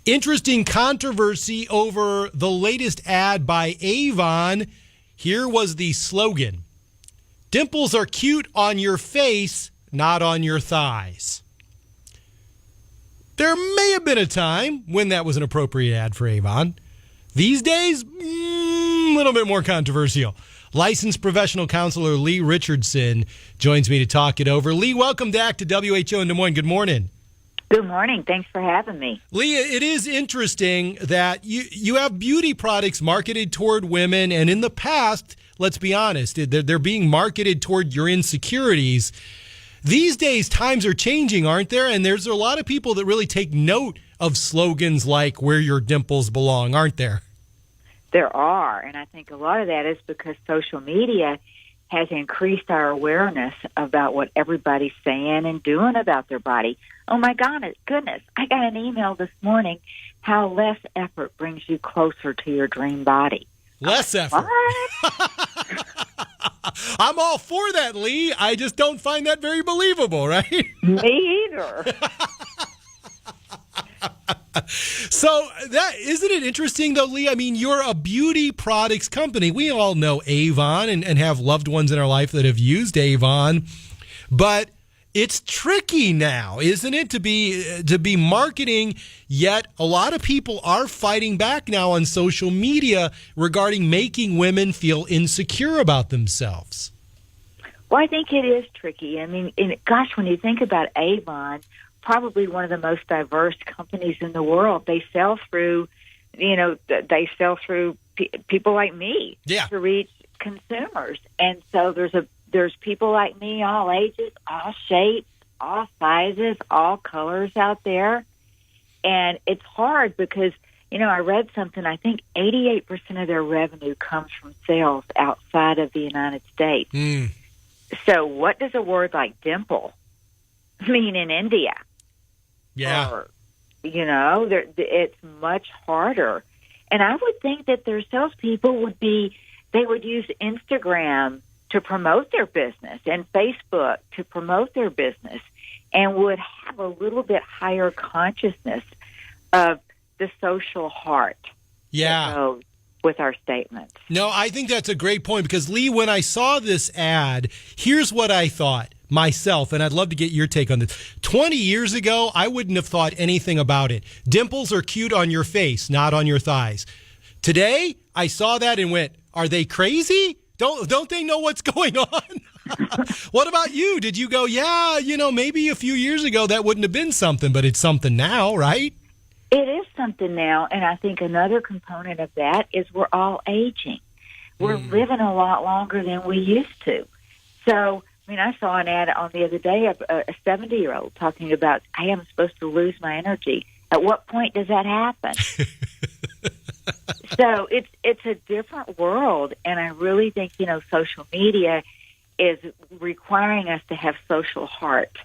Interesting controversy over the latest ad by Avon. Here was the slogan: "Dimples are cute on your face, not on your thighs." There may have been a time when that was an appropriate ad for Avon. These days, a little bit more controversial. Licensed professional counselor Lee Richardson joins me to talk it over. Lee, welcome back to WHO in Des Moines. Good morning. Good morning. Thanks for having me. Lee, it is interesting that you have beauty products marketed toward women, and in the past, let's be honest, they're being marketed toward your insecurities. These days, times are changing, aren't there? And there's a lot of people that really take note of slogans like "where your dimples belong," aren't there? There are, and I think a lot of that is because social media has increased our awareness about what everybody's saying and doing about their body. Oh, my goodness, I got an email this morning how less effort brings you closer to your dream body. Less effort? What? I'm all for that, Lee. I just don't find that very believable, right? Me either. So isn't it interesting, though, Lee? I mean, you're a beauty products company. We all know Avon and have loved ones in our life that have used Avon, but it's tricky now, isn't it, to be marketing? Yet a lot of people are fighting back now on social media regarding making women feel insecure about themselves. Well, I think it is tricky. I mean, gosh, when you think about Avon, probably one of the most diverse companies in the world. They sell through, people like me to reach consumers. And so there's people like me, all ages, all shapes, all sizes, all colors out there. And it's hard because, I read something, I think 88% of their revenue comes from sales outside of the United States. Mm. So what does a word like dimple mean in India? Yeah. Or, it's much harder. And I would think that their salespeople they would use Instagram to promote their business and Facebook to promote their business, and would have a little bit higher consciousness of the social heart that goes with our statements. No, I think that's a great point because, Lee, when I saw this ad, here's what I thought myself, and I'd love to get your take on this. 20 years ago, I wouldn't have thought anything about it. Dimples are cute on your face, not on your thighs. Today, I saw that and went, are they crazy? Don't they know what's going on? What about you? Did you go, maybe a few years ago that wouldn't have been something, but it's something now, right? It is something now, and I think another component of that is we're all aging. We're living a lot longer than we used to. So, I saw an ad on the other day of a 70-year-old talking about, hey, I'm supposed to lose my energy. At what point does that happen? So it's a different world, and I really think, social media is requiring us to have social heart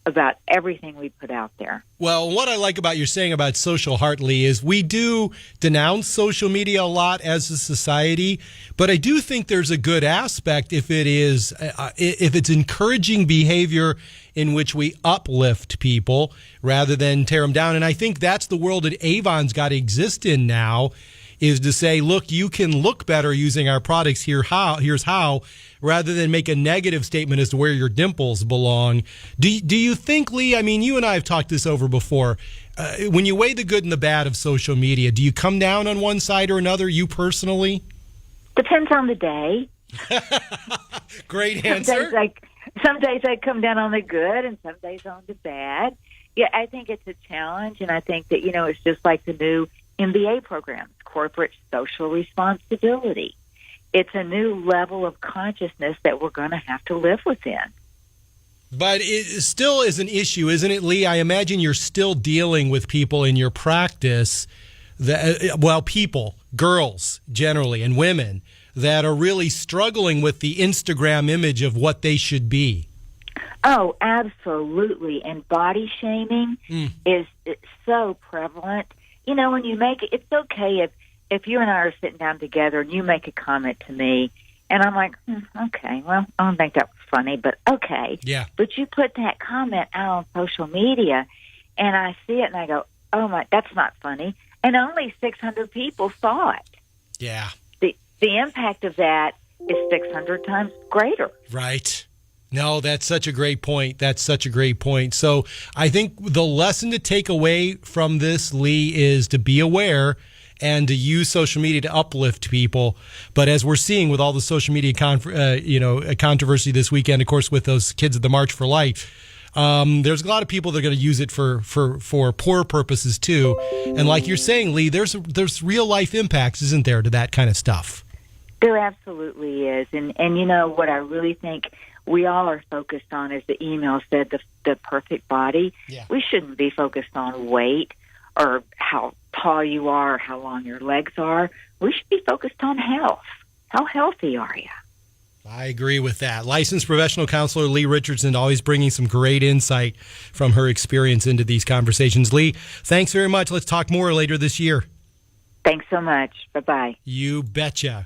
about everything we put out there. Well, what I like about your saying about social heart, Lee, is we do denounce social media a lot as a society, but I do think there's a good aspect if it's encouraging behavior in which we uplift people rather than tear them down. And I think that's the world that Avon's got to exist in now, is to say, look, you can look better using our products. Here's how, rather than make a negative statement as to where your dimples belong. Do you think, Lee, I mean, you and I have talked this over before, when you weigh the good and the bad of social media, do you come down on one side or another, you Depends on the day. Great answer. Some days I come down on the good and some days on the bad. Yeah, I think it's a challenge, and I think that, it's just like the new MBA programs, corporate social responsibility. It's a new level of consciousness that we're going to have to live within. But it still is an issue, isn't it, Lee? I imagine you're still dealing with people in your practice, people, girls generally, and women, that are really struggling with the Instagram image of what they should be. Oh, absolutely. And body shaming is so prevalent. When you make it, it's okay if you and I are sitting down together and you make a comment to me, and I'm like, okay, well, I don't think that was funny, but okay. Yeah. But you put that comment out on social media, and I see it, and I go, oh my, that's not funny. And only 600 people saw it. Yeah. The impact of that is 600 times greater. Right. No, that's such a great point. That's such a great point. So I think the lesson to take away from this, Lee, is to be aware and to use social media to uplift people. But as we're seeing with all the social media controversy this weekend, of course, with those kids at the March for Life, there's a lot of people that are going to use it for poor purposes too. And like you're saying, Lee, there's real life impacts, isn't there, to that kind of stuff? There absolutely is. And you know what I really think we all are focused on, as the email said, the perfect body. Yeah. We shouldn't be focused on weight or how tall you are or how long your legs are. We should be focused on health. How healthy are you? I agree with that. Licensed professional counselor Lee Richardson, always bringing some great insight from her experience into these conversations. Lee, thanks very much. Let's talk more later this year. Thanks so much. Bye-bye. You betcha.